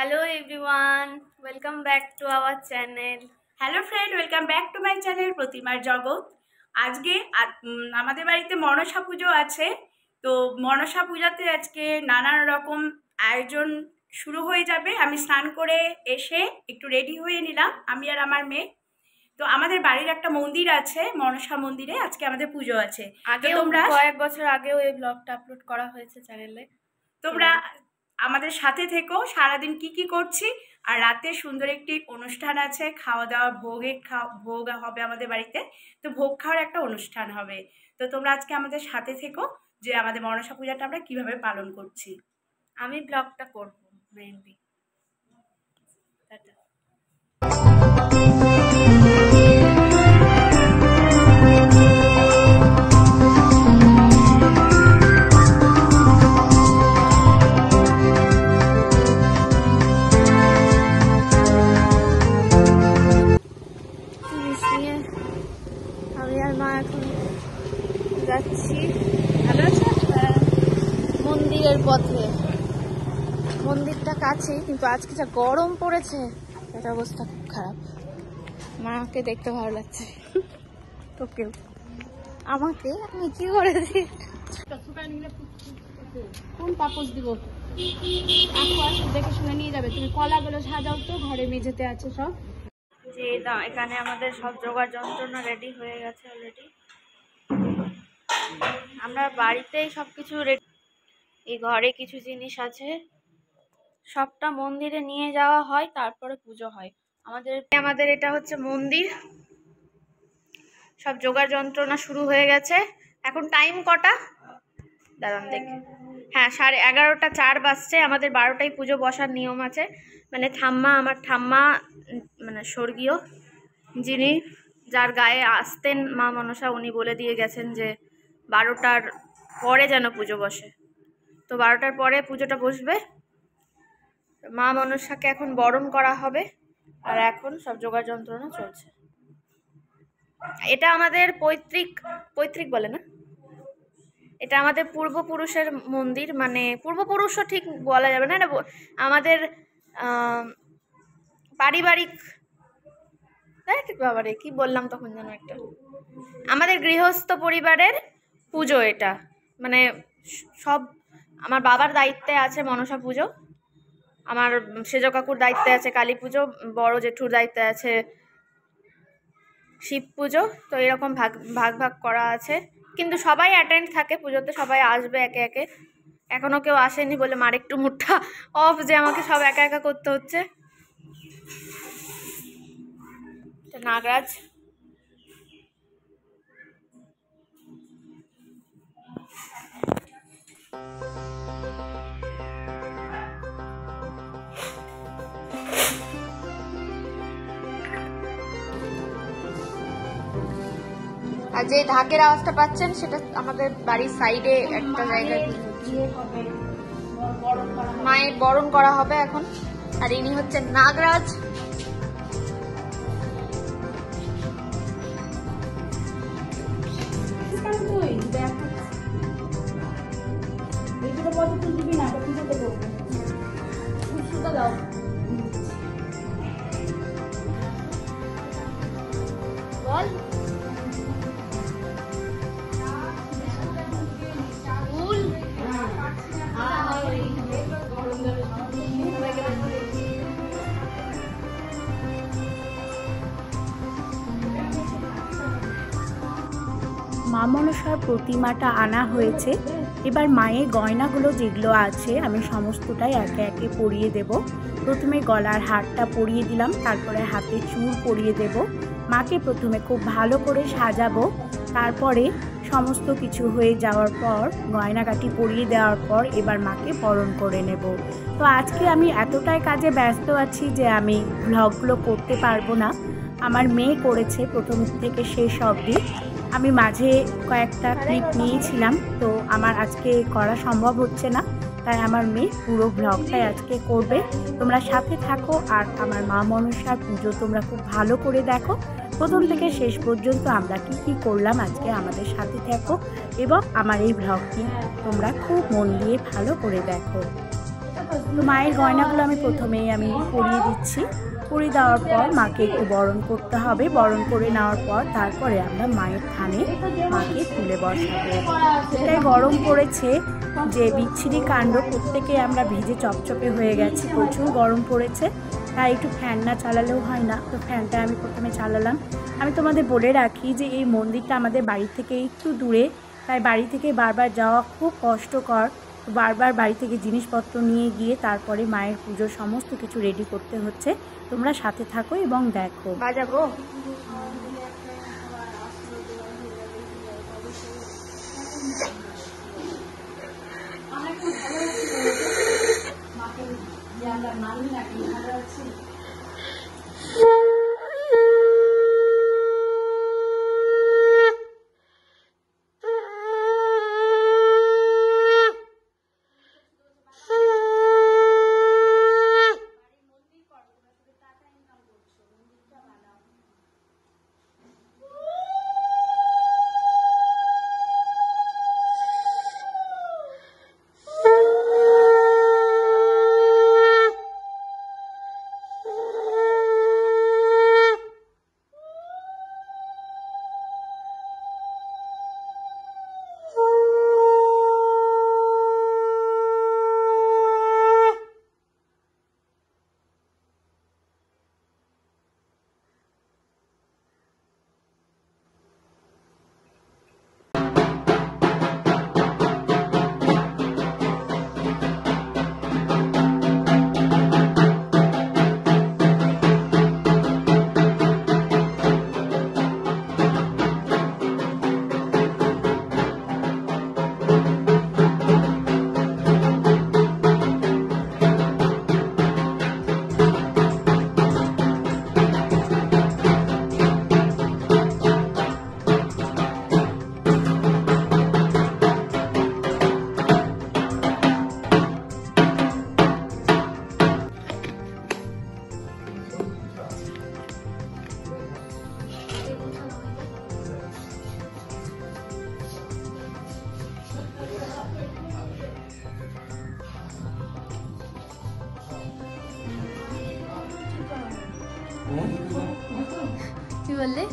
Hello everyone, welcome back to our channel. Hello friend, welcome back to my channel প্রতিমার জগৎ। আজকে আমাদের বাড়িতে মনসা পুজো আছে। তো মনসা পূজাতে আজকে নানান রকম আয়োজন শুরু হয়ে যাবে। আমি স্নান করে এসে একটু রেডি হয়ে নিলাম, আমি আর আমার মেয়ে। তো আমাদের বাড়ির একটা মন্দির আছে, মনসা মন্দিরে আজকে আমাদের পুজো আছে। আগে তোমরা কয়েক বছর আগেও এই ব্লগটা আপলোড করা হয়েছে চ্যানেলে। তোমরা আমাদের সাথে থেকো, সারাদিন কি করছি। আর রাতে সুন্দর একটি অনুষ্ঠান আছে, খাওয়া দাওয়া, ভোগ হবে আমাদের বাড়িতে। তো ভোগ খাওয়ার একটা অনুষ্ঠান হবে। তো তোমরা আজকে আমাদের সাথে থেকো যে আমাদের মনসা পূজাটা আমরা কিভাবে পালন করছি। আমি ব্লগটা করব মেইনলি। আমি আর মা এখন যাচ্ছি মন্দিরের পথে। মন্দিরটা কাছেই, কিন্তু আজকে যা গরম পড়েছে এটার অবস্থা খুব খারাপ। মাকে দেখতে ভালো লাগছে, তোকেও আমাকে। আমি কি করেছি, কোন পাপোশ দিব? দেখে শুনে নিয়ে যাবে। তুমি কলাগুলো সাজাও তো, ঘরে মেঝেতে আছে সব। যে এখানে আমাদের সব জোগাড় যন্ত্রণা রেডি হয়ে গেছে অলরেডি। আমরা বাড়িতেই সবকিছু রেডি। এই ঘরে কিছু জিনিস আছে, সবটা মন্দিরে নিয়ে যাওয়া হয়, তারপরে পুজো হয়। আমাদের এটা হচ্ছে মন্দির। সব জোগাড় যন্ত্রণা শুরু হয়ে গেছে। এখন টাইম কটা দাঁড়ান দেখি। হ্যাঁ, 11:15 বাজছে। আমাদের 12টায় পুজো বসার নিয়ম আছে। মানে আমার ঠাম্মা মানে স্বর্গীয়, যিনি যার গায়ে আসতেন মা মনসা, উনি বলে দিয়ে গেছেন যে 12টার পরে যেন পুজো বসে। তো 12টার পরে পুজোটা বসবে। মা মনসাকে এখন বরণ করা হবে, আর এখন সব জোগাড় যন্ত্রণা চলছে। এটা আমাদের পৈতৃক বলে না, এটা আমাদের পূর্বপুরুষের মন্দির। মানে পূর্বপুরুষও ঠিক বলা যাবে না, এটা আমাদের পারিবারিক, বাবারে কি বললাম তখন যেন একটা, আমাদের গৃহস্থ পরিবারের পুজো এটা। মানে সব আমার বাবার দায়িত্বে আছে মনসা পুজো, আমার সেজ কাকুর দায়িত্বে আছে কালী পুজো, বড় জেঠুর দায়িত্বে আছে শিব পুজো। তো এরকম ভাগ করা আছে, কিন্তু সবাই অ্যাটেন্ড থাকে পুজোতে, সবাই আসবে একে একে। এখনো কেউ আসেনি বলে মার একটু মুডটা অফ, যে আমাকে সব একা একা করতে হচ্ছে। নাগরাজ আর যে ঢাকের আওয়াজটা পাচ্ছেন সেটা আমাদের বাড়ির সাইডে একটা জায়গায় মায়ের বরণ করা হবে এখন। আর ইনি হচ্ছেন নাগরাজ। বল মা মনসার প্রতিমাটা আনা হয়েছে। এবার মায়ের গয়নাগুলো যেগুলো আছে আমি সমস্তটাই একে একে পরিয়ে দেব। প্রথমে গলার হারটা পরিয়ে দিলাম, তারপরে হাতে চূড় পরিয়ে দেব। মাকে প্রথমে খুব ভালো করে সাজাবো, তারপরে সমস্ত কিছু হয়ে যাওয়ার পর গয়নাগাটি পরিয়ে দেওয়ার পর এবার মাকে বরণ করে নেব। তো আজকে আমি এতটাই কাজে ব্যস্ত আছি যে আমি ভ্লগগুলো করতে পারবো না। আমার মেয়ে করেছে প্রথম থেকে শেষ অবধি। আমি মাঝে কয়েকটা ক্লিপ নিয়েছিলাম, তো আমার আজকে করা সম্ভব হচ্ছে না, তাই আমার মেয়ে পুরো ব্লগটাই আজকে করবে। তোমরা সাথে থাকো আর আমার মা মনসার পুজো তোমরা খুব ভালো করে দেখো। প্রথম থেকে শেষ পর্যন্ত আমরা কি করলাম আজকে আমাদের সাথে থাকো, এবং আমার এই ব্লগটি তোমরা খুব মন দিয়ে ভালো করে দেখো। তো মায়ের গয়নাগুলো আমি প্রথমেই পরিয়ে দিচ্ছি। পরিয়ে দেওয়ার পর মাকে একটু বরণ করতে হবে। বরণ করে নেওয়ার পর তারপরে আমরা মায়ের থানে মাকে তুলে বসাবো। এটাই গরম পড়েছে যে বিচ্ছিরি কাণ্ড, প্রত্যেকে আমরা ভিজে চপচপে হয়ে গেছি, প্রচুর গরম পড়েছে। তাই একটু ফ্যান না চালালেও হয় না, তো ফ্যানটা আমি প্রথমে চালালাম। আমি তোমাদের বলে রাখি যে এই মন্দিরটা আমাদের বাড়ি থেকে একটু দূরে, তাই বাড়ি থেকে বারবার যাওয়া খুব কষ্টকর। বারবার বাড়ি থেকে জিনিসপত্র নিয়ে গিয়ে তারপরে মায়ের পুজোর সমস্ত কিছু রেডি করতে হচ্ছে। তোমরা সাথে থাকো এবং দেখো। বাজাবো কি বললে?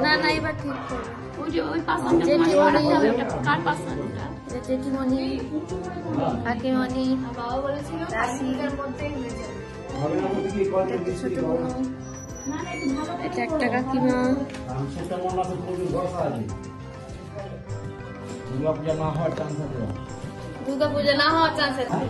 না না এবার ঠিক করো। জেঠিমণি, কাকিমণি, ছোট বোন, এটা একটা কাকিমা। দুর্গা পূজা না হওয়ার চান্স আছে।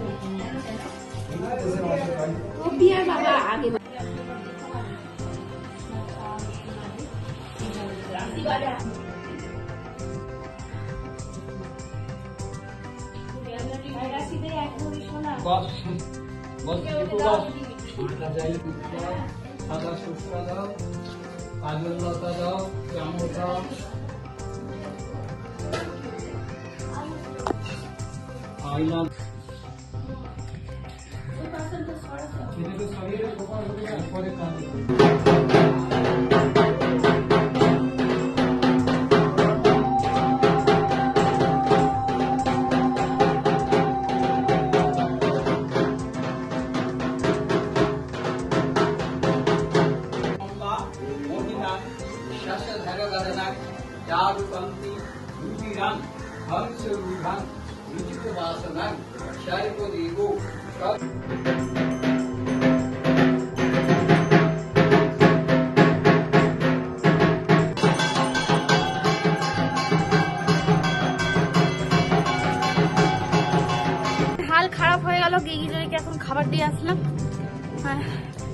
হাল খারাপ হয়ে গেল। গিগিজয়কে এখন খাবার দিয়ে আসলাম।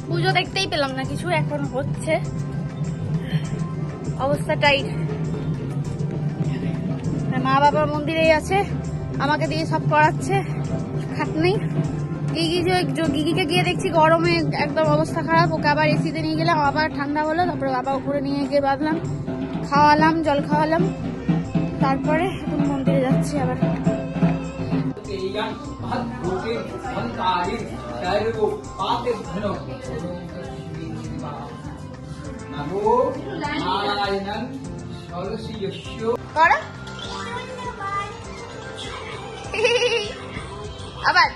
পুজো দেখতেই পেলাম না কিছু, এখন হচ্ছে অবস্থা টাইট। মা বাবার মন্দিরেই আছে, আমাকে দিয়ে সব করাচ্ছে, খাটনি। গিগিকে গিয়ে দেখছি গরমে একদম অবস্থা খারাপ। ওকে আবার এসিতে নিয়ে গেলাম, আবার ঠান্ডা হলো, তারপরে আবার উপরে নিয়ে গিয়ে বাঁধলাম, খাওয়ালাম, জল খাওয়ালাম, তারপরে এখন মন্দিরে যাচ্ছি আবার। আবার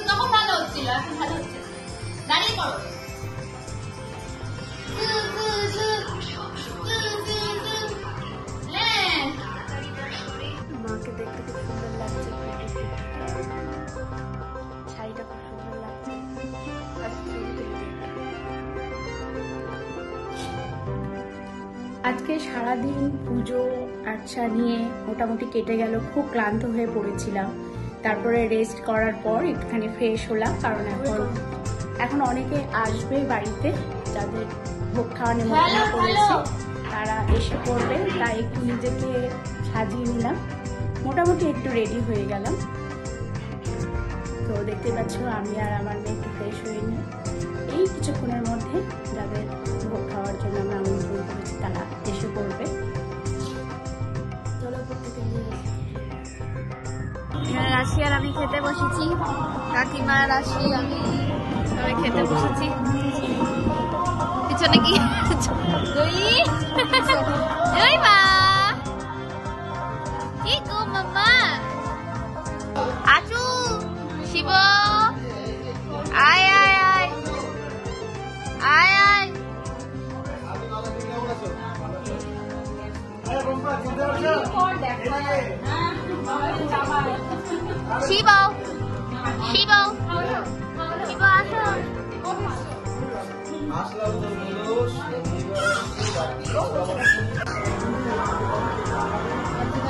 তখন ভালো হচ্ছিল, এখন ভালো হচ্ছে। দাঁড়িয়ে করো। মাকে দেখতে খুব সুন্দর লাগছে, শাড়িটা খুব সুন্দর লাগছে। আজকে সারাদিন পুজো আচ্ছা নিয়ে মোটামুটি কেটে গেল, খুব ক্লান্ত হয়ে পড়েছিলাম। তারপরে রেস্ট করার পর একটুখানি ফ্রেশ হলাম, কারণ এখন অনেকে আসবে বাড়িতে, যাদের ভোগ খাওয়া নেমন্তন্ন করেছে তারা এসে পড়বে, তাই একটু নিজেকে সাজিয়ে নিলাম, মোটামুটি একটু রেডি হয়ে গেলাম। তো দেখতে পাচ্ছ আমি আর আমার মেয়ে একটু ফ্রেশ হয়ে নিই। এই কিছুক্ষণের মধ্যে যাদের ভোগ খাওয়ার জন্য আমরা আমন্ত্রণ করেছি তারা এসে পড়বে। চলো প্রত্যেকে নিয়ে রাশি আর আমি খেতে বসেছি, কাকিমা রাশি আমি সবাই খেতে বসেছি। পিছনে কি জয় মা, কি গো মাম্মা, আচু শিব, আয় আয় আয় আয় আয়। শিব শিব শিব আসো।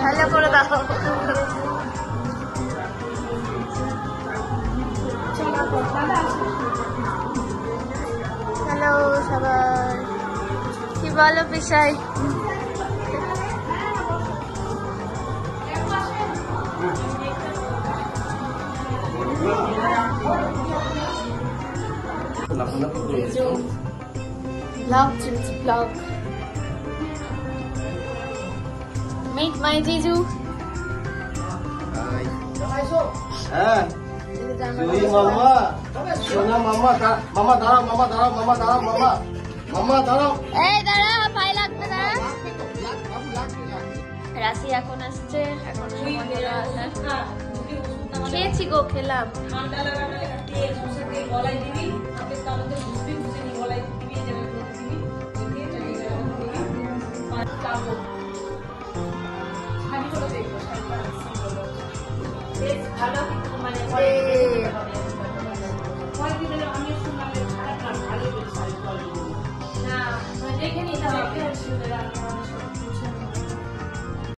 হ্যালো করে দাও। হ্যালো সবাই, কি বলো বিষয়? Vlog, vlog. Meet my Jeju. হ্যাঁ মামা, সোনা মামা, মামা দাঁড়াও, মামা দাঁড়াও, মামা দাঁড়াও, মামা, মামা দাঁড়াও। এই দাঁড়া, পায়ে লাগবে, দাঁড়া। রাশি এখন আসছে, এখন সময় হলো আসার। খেয়েছি গো, খেলাম।